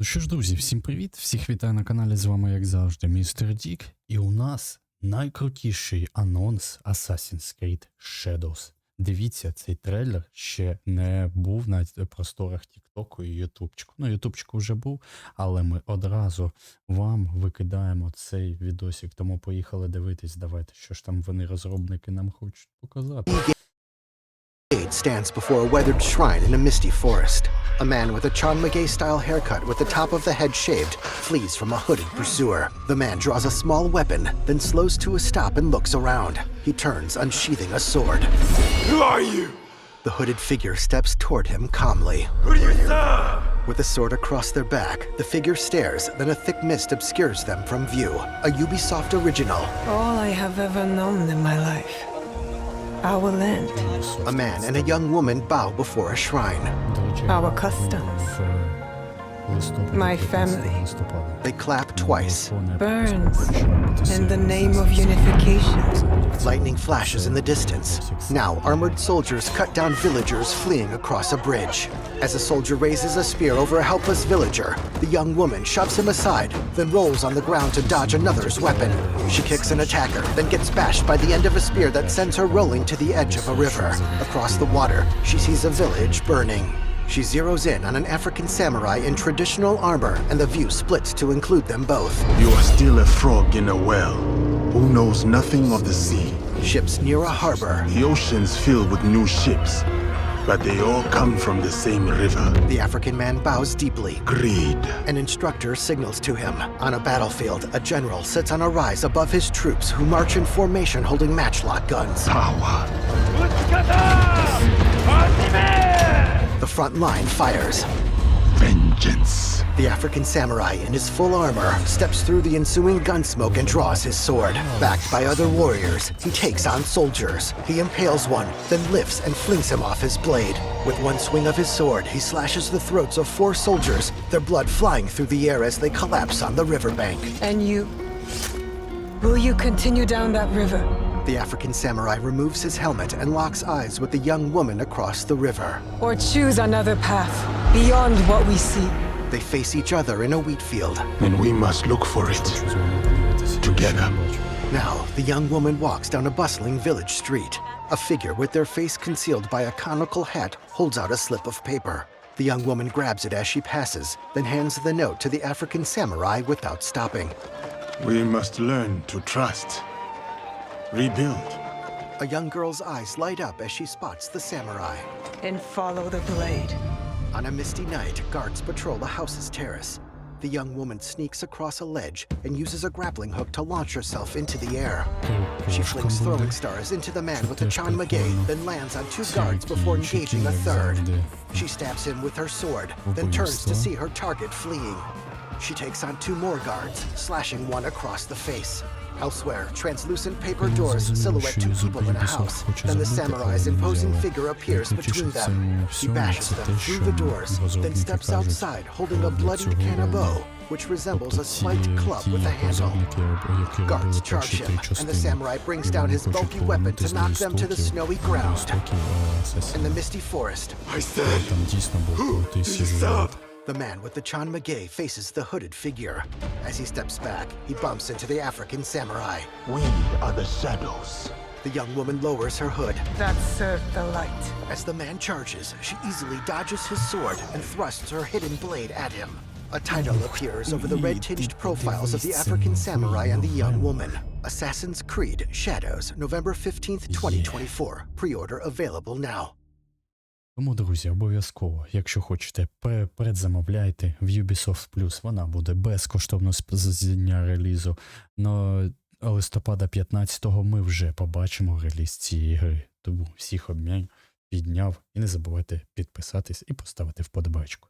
Ну що ж, друзі, всім привіт! Всіх вітаю на каналі, з вами, як завжди, містер Дік. І у нас найкрутіший анонс Assassin's Creed Shadows. Дивіться, цей трейлер ще не був на просторах Тіктоку і Ютубчику. Ну, Ютубчику вже був, але ми одразу вам викидаємо цей відосик. Тому поїхали дивитись, давайте, що ж там вони, розробники, нам хочуть показати. Stands before a weathered shrine in a misty forest. A man with a John McGay-style haircut with the top of the head shaved flees from a hooded pursuer. The man draws a small weapon, then slows to a stop and looks around. He turns, unsheathing a sword. Who are you? The hooded figure steps toward him calmly. Who do you serve? With the sword across their back, the figure stares, then a thick mist obscures them from view. A Ubisoft original. All I have ever known in my life. Our land. A man and a young woman bow before a shrine. Our customs. My family. They clap twice. Burns in the name of unification. Lightning flashes in the distance. Now, armored soldiers cut down villagers fleeing across a bridge. As a soldier raises a spear over a helpless villager, the young woman shoves him aside, then rolls on the ground to dodge another's weapon. She kicks an attacker, then gets bashed by the end of a spear that sends her rolling to the edge of a river. Across the water, she sees a village burning. She zeroes in on an African samurai in traditional armor, and the view splits to include them both. You are still a frog in a well, who knows nothing of the sea. Ships near a harbor. The ocean's filled with new ships, but they all come from the same river. The African man bows deeply. Greed. An instructor signals to him. On a battlefield, a general sits on a rise above his troops who march in formation holding matchlock guns. Power. The front line fires. Vengeance. The African samurai in his full armor steps through the ensuing gunsmoke and draws his sword. Backed by other warriors, he takes on soldiers. He impales one, then lifts and flings him off his blade. With one swing of his sword, he slashes the throats of 4 soldiers, their blood flying through the air as they collapse on the riverbank. And you? Will you continue down that river? The African samurai removes his helmet and locks eyes with the young woman across the river. Or choose another path, beyond what we see? They face each other in a wheat field. And we must look for it. Together. Now, the young woman walks down a bustling village street. A figure with their face concealed by a conical hat holds out a slip of paper. The young woman grabs it as she passes, then hands the note to the African samurai without stopping. We must learn to trust. Rebuild. A young girl's eyes light up as she spots the samurai. And follow the blade. On a misty night, guards patrol a house's terrace. The young woman sneaks across a ledge and uses a grappling hook to launch herself into the air. She flings throwing stars into the man with the John McGay, then lands on 2 guards before engaging a third. She stabs him with her sword, then turns to see her target fleeing. She takes on 2 more guards, slashing one across the face. Elsewhere, translucent paper doors silhouette 2 people in a house. Then the samurai's imposing figure appears between them. He bashes them through the doors, then steps outside holding a bloodied canabo, which resembles a spiked club with a handle. Guards charge him, and the samurai brings down his bulky weapon to knock them to the snowy ground. In the misty forest, I said, who do you serve? the man with the John McGay faces the hooded figure. As he steps back, he bumps into the African samurai. We are the shadows. The young woman lowers her hood. That served the light. As the man charges, she easily dodges his sword and thrusts her hidden blade at him. A title appears over the red-tinged profiles of the African samurai and the young woman. Assassin's Creed Shadows, November 15th, 2024. Pre-order available now. Тому, друзі, обов'язково, якщо хочете, предзамовляйте в Ubisoft Plus, вона буде безкоштовно з дня релізу. Но листопада 15-го ми вже побачимо реліз цієї гри. Тому всіх обмінь, підняв і не забувайте підписатись і поставити вподобайку.